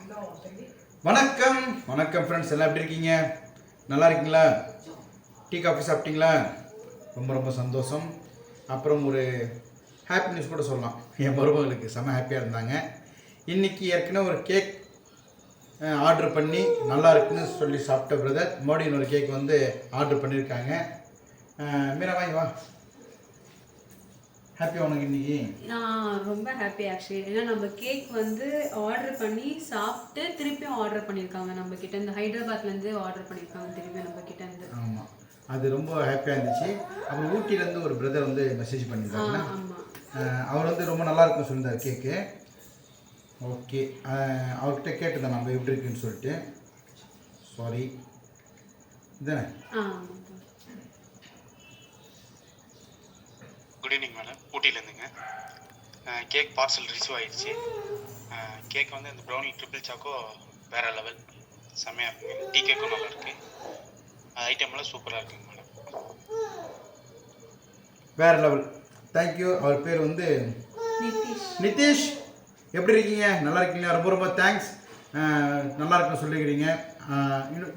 வணக்கம் வணக்கம் ஃப்ரெண்ட்ஸ், எல்லாம் எப்படி இருக்கீங்க? நல்லா இருக்கீங்களா? டீ காஃபி சாப்பிட்டீங்களா? ரொம்ப ரொம்ப சந்தோஷம். அப்புறம் ஒரு ஹாப்பி நியூஸ் கூட சொல்லலாம். என் மருமகளுக்கு செம்ம ஹாப்பியாக இருந்தாங்க. இன்றைக்கி ஏற்கனவே ஒரு கேக் ஆர்டர் பண்ணி நல்லா இருக்குன்னு சொல்லி சாப்பிட்ட பிரதர் மறுபடியும் ஒரு கேக் வந்து ஆர்டர் பண்ணியிருக்காங்க. மீரா வாங்கி வா. ஹாப்பி உனக்கு இன்னைக்கு? நான் ரொம்ப ஹாப்பி ஆக்சுவலி. ஏன்னா நம்ம கேக் வந்து ஆர்டர் பண்ணி சாப்பிட்டு திருப்பியும் ஆர்டர் பண்ணியிருக்காங்க நம்ம கிட்ட இருந்து. ஹைதராபாத்லேருந்து ஆர்டர் பண்ணியிருக்காங்க திருப்பியும் நம்ம கிட்ட இருந்து. ஆமாம், அது ரொம்ப ஹாப்பியாக இருந்துச்சு. அப்புறம் ஊட்டியிலேருந்து ஒரு பிரதர் வந்து மெசேஜ் பண்ணியிருந்தாங்க. அவர் வந்து ரொம்ப நல்லா இருக்குன்னு சொல்லியிருந்தார் கேக்கு. ஓகே, அவர்கிட்ட கேட்டுதான் நம்ம எப்படி இருக்குன்னு சொல்லிட்டு. சாரி இதானே? குட் ஈவினிங் மேடம், ஊட்டியிலேருந்துங்க. கேக் பார்சல் ரிசீவ் ஆகிடுச்சு. கேக் வந்து இந்த ப்ரௌனி ட்ரிபிள் சாக்கோ வேறு லெவல், செம்மையாக இருக்குங்க. டீ கேக்கும் நல்லா இருக்குது. ஐட்டமெல்லாம் சூப்பராக இருக்குங்க மேடம். வேறு லெவல். தேங்க்யூ. அவர் பேர் வந்து நிதிஷ். எப்படி இருக்கீங்க? நல்லா இருக்கீங்களா? ரொம்ப ரொம்ப தேங்க்ஸ். நல்லா இருக்குன்னு சொல்லிக்கிறீங்க.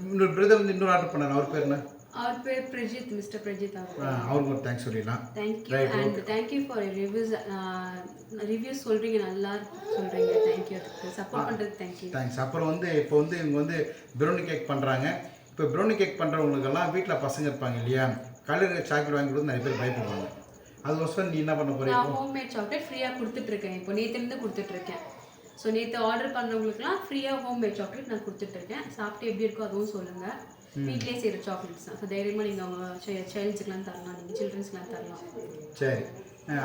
இன்னொரு பிரதர் வந்து இன்னொரு ஆர்டர் பண்ணார். அவர் பேர் என்ன? அவர் பேர் பிரஜித், மிஸ்டர் பிரஜித். அவருக்கு ஒரு தேங்க்ஸ் சொல்லிடலாம். Thank you and thank you for reviews சொல்கிறீங்க, நல்லா சொல்கிறீங்க. தேங்க்யூ, அதுக்கு சப்போர்ட் பண்ணுறது தேங்க்யூ. தேங்க்ஸ். அப்புறம் வந்து இப்போ வந்து இவங்க வந்து ப்ரௌனி கேக் பண்ணுறாங்க. இப்போ ப்ரௌனி கேக் பண்ணுறவங்களுக்கெல்லாம் வீட்டில் பசங்க இருப்பாங்க இல்லையா, கலர் சாக்லேட் வாங்கி கொடுத்து நிறைய பேர் பயப்படுவாங்க. அதுக்கோசரம் நீ என்ன பண்ண போகிறீங்க? நான் ஹோம்மேட் சாக்லேட் ஃப்ரீயாக கொடுத்துட்ருக்கேன். இப்போ நேற்றுலேருந்து கொடுத்துட்ருக்கேன். ஸோ நேற்று ஆர்டர் பண்ணுறவங்களுக்குலாம் ஃப்ரீயாக ஹோம்மேட் சாக்லேட் நான் கொடுத்துட்ருக்கேன். சாப்பிட்டு எப்படி இருக்கோ அதுவும் சொல்லுங்கள். வீட்லேயே செய்கிற சாக்லேட்ஸ் தான். ஸோ தைரியமாக நீங்கள் அவங்க சைல்ட்ஸுக்கெலாம் தரலாம், நீங்கள் சில்ட்ரன்ஸ்க்கெலாம் தரலாம். சரி,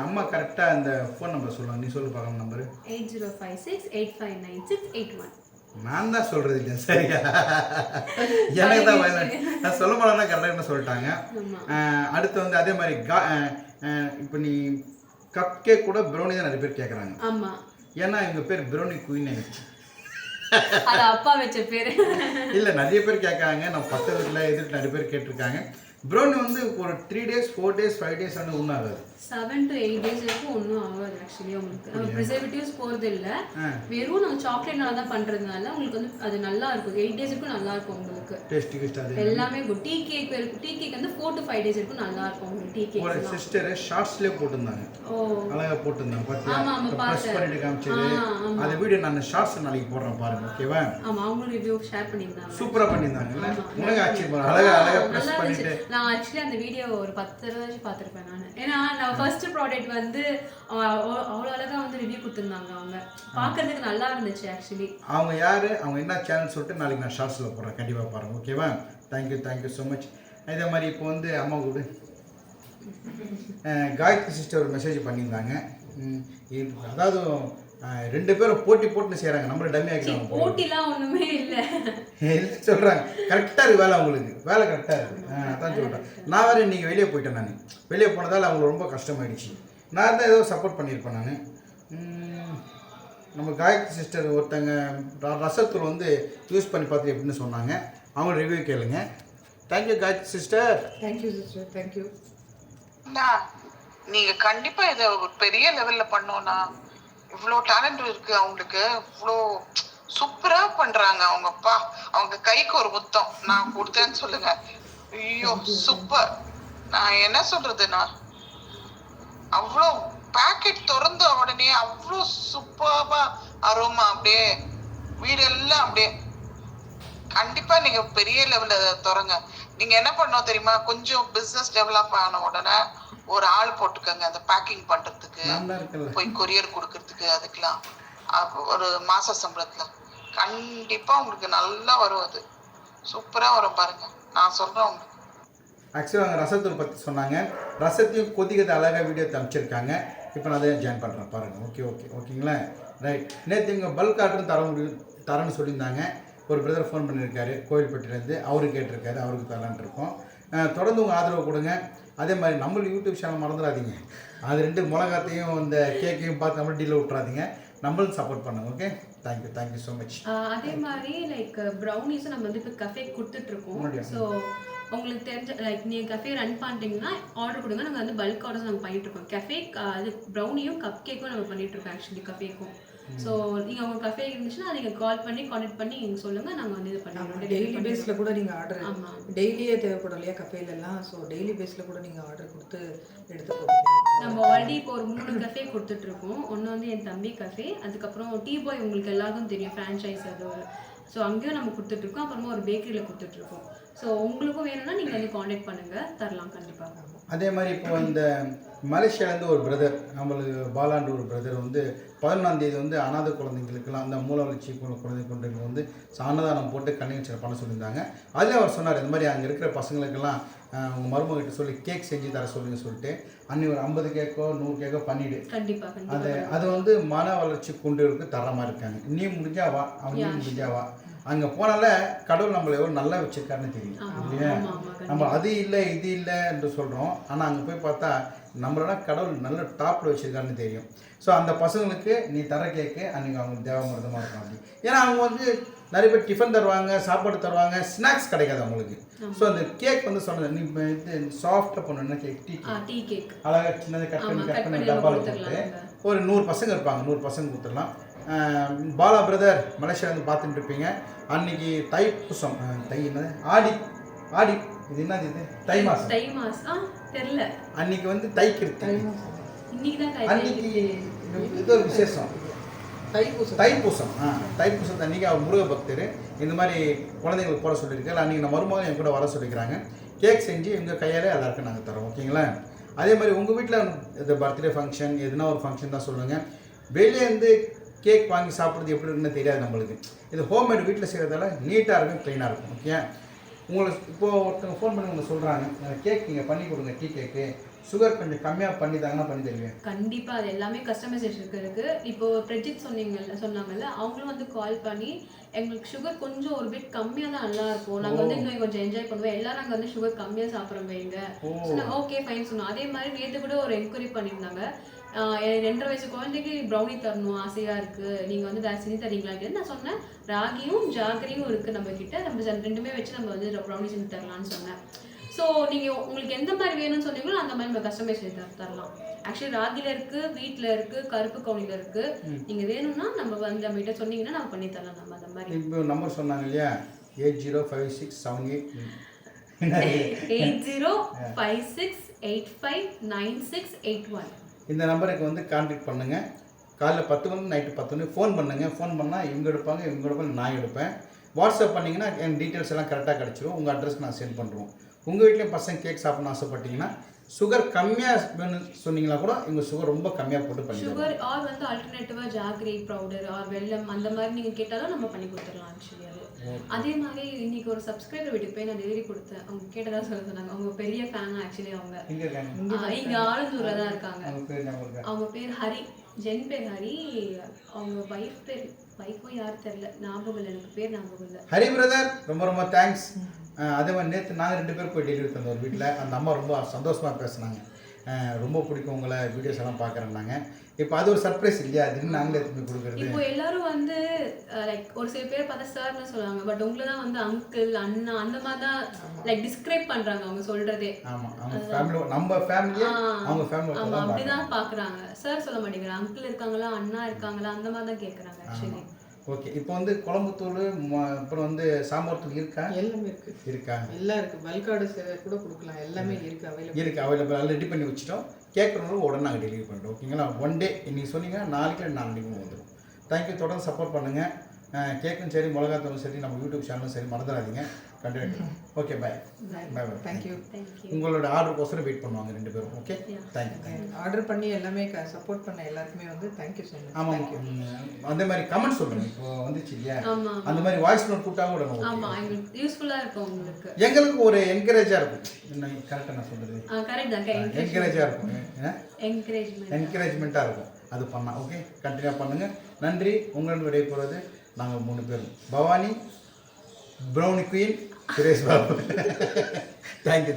அம்மா கரெக்டாக அந்த ஃபோன் நம்பர் சொல்லுவாங்க. நீ சொல்லு பார்க்கலாம். நம்பரு 8056859681. நான் தான் சொல்கிறது இல்லை, சரியா? எனக்கு தான் நான் சொல்ல மாட்டேன்னா கரெக்டாக சொல்லிட்டாங்க. அடுத்து வந்து அதே மாதிரி இப்போ நீ கப் கேக் கூட ப்ரௌனி தான் நிறைய பேர் கேட்குறாங்க. ஆமாம், ஏன்னா இவங்க பேர் ப்ரௌனி குயின் ஆயிடுச்சு. அது அப்பா வச்ச பேர் இல்லை, நிறைய பேர் கேட்காங்க. நம்ம பக்கத்து வீட்டில் எதிர்த்து நிறைய பேர் கேட்டிருக்காங்க. ப்ரௌனி வந்து ஒரு 3 days 4 days 5 days வந்து ஒன்றும் ஆகாது. 7 to 8 days வரைக்கும் ஒன்றும் ஆகாது ஆக்சுவலி. உங்களுக்கு நம்ம ப்ரிசர்வேட்டிவ்ஸ் போகிறது இல்லை, வெறும் நம்ம சாக்லேட்னால தான் பண்ணுறதுனால உங்களுக்கு வந்து அது நல்லா இருக்கும். 8 days வரைக்கும் நல்லா இருக்கும் உங்களுக்கு. டேஸ்டி எல்லாமே குட். டீ கேக் வந்து 4 to 5 days வரைக்கும் நல்லா இருக்கும் உங்களுக்கு. டீ கேக் ஒரு சிஸ்டர் ஷார்ட்ஸ்லேயே போட்டிருந்தாங்க. அழகாக போட்டிருந்தாங்க. பார்த்தியா? ப்ரெஸ் பண்ணிட்டு காமிச்சது. அந்த வீடியோ நான் ஷார்ட்ஸ் நாளைக்கு போடுறேன் பாருங்க, ஓகேவா? ஆமாம், அவங்களும் ரிவ்யூ ஷேர் பண்ணியிருந்தாங்க. சூப்பராக பண்ணியிருந்தாங்க. உனக்கு ஆச்சரியம், அழகாக ப்ரெஸ் பண்ணிட்டு. நான் ஆக்சுவலி அந்த வீடியோ ஒரு 10 தடவை பார்த்துருப்பேன் நான். ஏன்னா நான் ஃபர்ஸ்ட் ப்ராடக்ட் வந்து அவ்வளோ அழகாக வந்து ரிவ்யூ கொடுத்துருந்தாங்க. அவங்க பார்க்கறதுக்கு நல்லா இருந்துச்சு ஆக்சுவலி. அவங்க யார், அவங்க என்ன சேனல் சொல்லிட்டு நாளைக்கு நான் ஷார்ட்ஸில் போடுறேன், கண்டிப்பாக பாருங்கள், ஓகேவா? Thank you so much. இதே மாதிரி இப்போ வந்து அம்மா கூட காயத்ரி சிஸ்டர் ஒரு மெசேஜ் பண்ணியிருந்தாங்க. அதாவது 2 பேரும் போட்டு செய்கிறாங்க. நம்மள டம்மி ஆகிடுவாங்க. போட்டிலாம் ஒன்றுமே இல்லை சொல்கிறாங்க. கரெக்டாக இருக்குது வேலை, அவங்களுக்கு வேலை கரெக்டாக இருக்குது. அதான் சொல்கிறேன். நான் வேறு இன்றைக்கி வெளியே போயிட்டேன். நான் வெளியே போனதால் அவங்களுக்கு ரொம்ப கஷ்டமாயிடுச்சு. நான் தான் ஏதோ சப்போர்ட் பண்ணியிருப்பேன். நான் நம்ம காயத்ரி சிஸ்டர் ஒருத்தங்க ரசத்தூள் வந்து யூஸ் பண்ணி பார்த்து எப்படின்னு சொன்னாங்க. அவங்க ரிவ்யூ கேளுங்க. Thank you Gayathri sister. Thank you sister, thank you. நீங்கள் கண்டிப்பாக இதை ஒரு பெரிய லெவலில் பண்ணோன்னா, இவ்வளோ டேலண்ட் இருக்குது அவங்களுக்கு. இவ்வளோ சூப்பராக பண்ணுறாங்க அவங்க. அப்பா, அவங்க கைக்கு ஒரு முத்தம் நான் கொடுத்தேன்னு சொல்லுங்க. ஐயோ சூப்பர். நான் என்ன சொல்கிறதுண்ணா, அவ்வளோ பேக்கெட் திறந்த உடனே அவ்வளோ சூப்பராக அரோமா, அப்படியே வீடெல்லாம் அப்படியே. கண்டிப்பாக நீங்கள் பெரிய லெவலில் திறங்க. நீங்கள் என்ன பண்ணோம் தெரியுமா, கொஞ்சம் பிஸ்னஸ் டெவலப் ஆன உடனே ஒரு ஆள் போட்டுக்கோங்க, அந்த பேக்கிங் பண்ணுறதுக்கு, போய் கொரியர் கொடுக்கறதுக்கு, அதுக்கெலாம் ஒரு மாத சம்பளத்தில் கண்டிப்பாக உங்களுக்கு நல்லா வரும். அது சூப்பராக வரும் பாருங்கள், நான் சொல்கிறேன் உங்களுக்கு. ஆக்சுவலாக அவங்க ரசத்தூள் பற்றி சொன்னாங்க. ரசத்தையும் கொதிக்கிறது அழகாக வீடியோ அமைச்சிருக்காங்க. இப்போ நான் அதை ஜாயின் பண்ணுறேன் பாருங்கள். ஓகேங்களா? ரைட். நேற்று இவங்க பல்க் ஆர்டர் தரேன்னு சொல்லியிருந்தாங்க. ஒரு பிரதர் ஃபோன் பண்ணியிருக்காரு கோயில்பட்டிலேருந்து. அவரு கேட்டிருக்காரு, அவருக்கு தரலான் இருக்கோம். தொடர்ந்து உங்கள் ஆதரவு கொடுங்க. அதே மாதிரி நம்மளுக்கு யூடியூப் சேனல் மறந்துடாதீங்க. அது 2 மிளகாத்தையும் இந்த கேக்கையும் பார்த்து நம்ம டீலில் விட்றாதீங்க. நம்மளும் சப்போர்ட் பண்ணுங்க. Okay, thank you so much. அதே மாதிரி லைக் ப்ரௌனிஸும் நம்ம வந்து இப்போ கஃபே கொடுத்துட்ருக்கோம். ஸோ உங்களுக்கு தெரிஞ்ச லைக் நீங்கள் கஃபே ரன் பண்ணிட்டீங்கன்னா ஆர்டர் கொடுங்க. நாங்கள் வந்து பல்க் ஆர்டர்ஸ் நாங்கள் பண்ணிகிட்ருக்கோம். கஃபே அது ப்ரௌனியும் கப் கேக்கும் நம்ம பண்ணிகிட்ருக்கோம் ஆக்சுவலி கஃபேக்கும். ஸோ நீங்கள் உங்கள் கஃபே இருந்துச்சுன்னா நீங்கள் கால் பண்ணி கான்டாக்ட் பண்ணி நீங்கள் சொல்லுங்கள், நாங்கள் வந்து இது பண்ணி டெய்லி பேஸில் கூட நீங்கள் ஆர்டர் ஆமாம். டெய்லியே தேவைப்படும் இல்லையா கஃபேலெல்லாம், ஸோ டெய்லி பேஸில் கூட நீங்கள் ஆர்டர் கொடுத்து எடுத்து போட்டுக்கலாம். நம்ம ஆல்ரெடி இப்போ ஒரு 3 கஃபே கொடுத்துட்ருக்கோம். ஒன்று வந்து என் தம்பி கஃபே, அதுக்கப்புறம் டீ பாய் உங்களுக்கு எல்லாருக்கும் தெரியும், ஃப்ரான்ச்சைஸ் அது ஒரு. ஸோ அங்கேயும் நம்ம கொடுத்துட்ருக்கோம். அப்புறமா ஒரு பேக்கரியில் கொடுத்துட்ருக்கோம். ஸோ உங்களுக்கும் வேணும்னா நீங்கள் வந்து காண்டாக்ட் பண்ணுங்கள், தரலாம் கண்டிப்பாக. அதே மாதிரி இப்போ இந்த மலேசியாவிலேருந்து ஒரு பிரதர், நம்மளுக்கு பாலாண்டு ஒரு பிரதர் வந்து 11ஆம் தேதி வந்து அனாதை குழந்தைங்களுக்கெல்லாம் அந்த மூல வளர்ச்சி குழந்தைங்களுக்கு வந்து அன்னதானம் போட்டு கண்ணீர் பண்ண சொல்லியிருந்தாங்க. அதில் அவர் சொன்னார், இந்த மாதிரி அங்கே இருக்கிற பசங்களுக்கெல்லாம் உங்கள் மருமகிட்ட சொல்லி கேக் செஞ்சு தர சொல்லுங்க சொல்லிட்டு அன்னி ஒரு 50 கேக்கோ 100 கேக்கோ பண்ணிவிடு. கண்டிப்பாக அது வந்து மன வளர்ச்சி கொண்டு தர மாதிரி இருக்காங்க. நீ முடிஞ்சாவா, அவங்க முடிஞ்சாவா, அங்கே போனால கடவுள் நம்மளை எவ்வளோ நல்லா வச்சுருக்காருன்னு தெரியும் இல்லையா? நம்ம அது இல்லை இது இல்லை என்று சொல்கிறோம், ஆனால் அங்கே போய் பார்த்தா நம்மளோட கடவுள் நல்ல டாப்பில் வச்சுருக்காருன்னு தெரியும். ஸோ அந்த பசங்களுக்கு நீ தர கேக்கு அன்றைக்கி அவங்க தேவமிரதமாக இருக்கும் அப்படி. ஏன்னா அவங்க வந்து நிறைய பேர் டிஃபன் தருவாங்க, சாப்பாடு தருவாங்க, ஸ்நாக்ஸ் கிடைக்காது அவங்களுக்கு. ஸோ அந்த கேக் வந்து சொன்னது நீ இது சாஃப்டாக பண்ணணுன்னா கேக், டீ கேக் அழகாக சின்னது கட் பண்ணி டப்பாவில் போட்டு ஒரு 100 பசங்க இருப்பாங்க, 100 பசங்க கொடுத்துடலாம். பாலா பிரதர் மலேசியாவிலேருந்து பார்த்துட்டு இருப்பீங்க. அன்னைக்கு தைப்பூசம், தை என்னது ஆடி இது என்னது, இது தை மாதம் தெரியல. அன்னைக்கு வந்து தைக்கிருத்தி, அன்னைக்கு இது ஒரு விசேஷம், தைப்பூசம். தைப்பூசத்தை அன்றைக்கி அவர் முருக பக்தர் இந்த மாதிரி குழந்தைங்களுக்கு போட சொல்லியிருக்காரு. அன்றைக்கி நம்ம மருமகன் என் கூட வர சொல்லிக்கிறாங்க. கேக் செஞ்சு எங்கள் கையால் எல்லாருக்கும் நாங்கள் தரோம், ஓகேங்களா? அதே மாதிரி உங்கள் வீட்டில் இது பர்த்டே ஃபங்க்ஷன் எதுனா ஒரு ஃபங்க்ஷன் தான் சொல்லுங்கள். வெளியேருந்து கேக் வாங்கி சாப்பிட்றது எப்படி இருக்குன்னு தெரியாது நம்மளுக்கு. இது ஹோம்மேட் வீட்டில் செய்கிறதால நீட்டாக இருக்கும், க்ளீனாக இருக்கும், ஓகே? உங்களுக்கு இப்போது ஒருத்தவங்க ஃபோன் பண்ணி உங்களுக்கு சொல்கிறாங்க கேக் நீங்கள் பண்ணி கொடுங்க, டீ கேக்கு சுகர் கொஞ்சம் கம்மியாக பண்ணி தாங்கன்னா பண்ணி தருவேன். கண்டிப்பாக அது எல்லாமே கஸ்டமைசேஷன் இருக்குது. இப்போது பிரஜித் சொன்னாங்கல்ல, அவங்களும் வந்து கால் பண்ணி எங்களுக்கு சுகர் கொஞ்சம் ஒரு பிட் கம்மியாக தான் நல்லா இருக்கும், நாங்கள் வந்து இன்னும் கொஞ்சம் என்ஜாய் பண்ணுவோம், எல்லாரும் நாங்கள் வந்து சுகர் கம்மியாக சாப்பிட்றோம் வைங்க சொன்னாங்க. ஓகே ஃபைன் சொன்னோம். அதே மாதிரி நேற்று கூட ஒரு என்கொயரி பண்ணியிருந்தாங்க, 2.5 வயசு குழந்தைக்கு ப்ரௌனி தரணும் ஆசையாக இருக்குது, நீங்கள் வந்து வேறு செஞ்சு தரீங்களான்னு. நான் சொன்னேன் ராகியும் ஜாகரியும் இருக்குது நம்மக்கிட்ட, நம்ம ரெண்டுமே வச்சு நம்ம வந்து ப்ரௌனி செஞ்சு தரலான்னு சொன்னேன். ஸோ நீங்கள் உங்களுக்கு எந்த மாதிரி வேணும்னு சொன்னீங்களோ அந்த மாதிரி நம்ம கஸ்டமைஸ் செய்து தரலாம். ஆக்சுவலி ராகியில் இருக்குது, வீட்டில் இருக்குது, கருப்பு கவுனியில் இருக்குது. நீங்கள் வேணும்னா நம்ம வந்து நம்மகிட்ட சொன்னீங்கன்னா நம்ம பண்ணி தரலாம். நம்ம அந்த மாதிரி இப்போ நம்பர் சொன்னாங்க இல்லையா, 805678 8056859681 இந்த நம்பருக்கு வந்து கான்டாக்ட் பண்ணுங்கள். காலைல 10 மணி நைட்டு 10 மணி ஃபோன் பண்ணுங்கள். ஃபோன் பண்ணால் இவங்க எடுப்பாங்க, இவங்க எடுப்பாங்க, நான் எடுப்பேன். வாட்ஸ்அப் பண்ணிங்கன்னா என் டீட்டெயில்ஸ் எல்லாம் கரெக்டாக கிடச்சிரும். உங்கள் அட்ரஸ்க்கு நான் சென்ட் பண்ணுறோம். உங்கள் வீட்லேயும் பசங்க கேக் சாப்பிட்ணுன்னு ஆசைப்பட்டீங்கன்னா சுகர் கம்மியாக வேணும்னு சொன்னீங்கன்னா கூட எங்கள் சுகர் ரொம்ப கம்மியாக போட்டு பண்ணி சுகர் ஆர் வந்து ஆல்டர்னேட்டிவாக ஜாகரி பவுடர் ஆர் வெல்லம் அந்த மாதிரி நீங்கள் கேட்டாலும் நம்ம பண்ணி கொடுத்துடலாம். ஆக்சுவலி அது அதே மாதிரி இன்னைக்கு ஒரு சப்ஸ்கிரைபர் வீட்டுக்கு போய் நான் டெலிவரி கொடுத்தேன். அவங்க கேட்டதா சொல்ல சொன்னாங்க. அவங்க பெரிய ஃபேன் ஆக்சுவலி. அவங்க இங்கே ஆலந்தூரில் தான் இருக்காங்க. அவங்க பேர் ஹரி, ஜென் பேர் ஹரி. அவங்க வைஃபோ யார் தெரியல, ஞாபகம் இல்லை, எனக்கு பேர் ஞாபகம் இல்லை. ஹரி பிரதர் ரொம்ப ரொம்ப தேங்க்ஸ். அதே மாதிரி நேற்று நாங்கள் 2 பேர் போய் டெலிவரி தந்தோம் ஒரு வீட்டில். அந்த அம்மா ரொம்ப சந்தோஷமாக பேசினாங்க. ரொம்ப பிடிக்கும் உங்களை, வீடியோஸ் எல்லாம் பார்க்குறேன்னாங்க. இப்போ அது ஒரு சர்ப்ரைஸ் இல்லையா, அதுன்னு நாங்களே எடுத்து கொடுக்குறது. இப்போ எல்லாரும் வந்து லைக் ஒரு சில பேர் பார்த்தா சார்னு சொல்லுவாங்க, பட் உங்களை தான் வந்து அங்கிள் அண்ணா அந்த மாதிரி தான் லைக் டிஸ்கிரைப் பண்ணுறாங்க அவங்க சொல்கிறதே. ஆமாம், அவங்க ஃபேமிலி நம்ம ஃபேமிலியே அவங்க ஃபேமிலி ஆமாம் அப்படி தான் பார்க்குறாங்க. சார் சொல்ல மாட்டேங்கிறாங்க, அங்கிள் இருக்காங்களா அண்ணா இருக்காங்களா அந்த மாதிரி தான் கேட்குறாங்க ஆக்சுவலி. ஓகே, இப்போ வந்து குழம்புத்தூள் அப்புறம் வந்து சாம்பார் தூள் இருக்கா? எல்லாமே இருக்கா? எல்லாம் இருக்குது. பல்கார்டு சேவை கூட கொடுக்கலாம், எல்லாமே இருக்குது, அவைலபிள் எல்லாம் ரெடி பண்ணி வச்சுட்டோம். கேட்குறவங்களும் உடனே நாங்கள் டெலிவரி பண்ணுறோம், ஓகேங்களா? 1 டே இன்றைக்கி சொன்னீங்கன்னா நாளைக்கு 4 மணிக்கு வந்துடும். தேங்க்யூ. தொடர்ந்து சப்போர்ட் பண்ணுங்கள். கேக்கும் சரி, மிளகாத்தூளும் சரி, நம்ம யூடியூப் சேனலும் சரி மறந்துடாதீங்க. கண்டிப்பாக. ஓகே, பாய் பாய். தேங்க்யூ. உங்களோட ஆர்டருக்கோசரம் வெயிட் பண்ணுவாங்க 2 பேரும். Okay, thank you. ஆர்டர் பண்ணி எல்லாமே சப்போர்ட் பண்ண எல்லாருக்குமே வந்து தேங்க்யூ ஸோ மச். ஆமாம், அந்த மாதிரி கமெண்ட் சொல்லுங்கள். இப்போ வந்துச்சு இல்லையா, அந்த மாதிரி வாய்ஸ் நோட் கூட்டாக விடணும். ஆமாம், எங்களுக்கு யூஸ்ஃபுல்லாக இருக்கும். உங்களுக்கு எங்களுக்கு ஒரு என்கரேஜாக இருக்கும். என்ன கரெக்டாக நான் சொல்கிறது? கரெக்ட் தான். என்கரேஜாக இருக்கும், என்கரேஜ்மெண்ட்டாக இருக்கும். அது பண்ணால் ஓகே, கண்டினியூ பண்ணுங்கள். நன்றி. உங்களிடம் விடைய போகிறது நாங்கள் 3 பேரும். Bhavani, brownie queen, Suresh Babu. Thank you.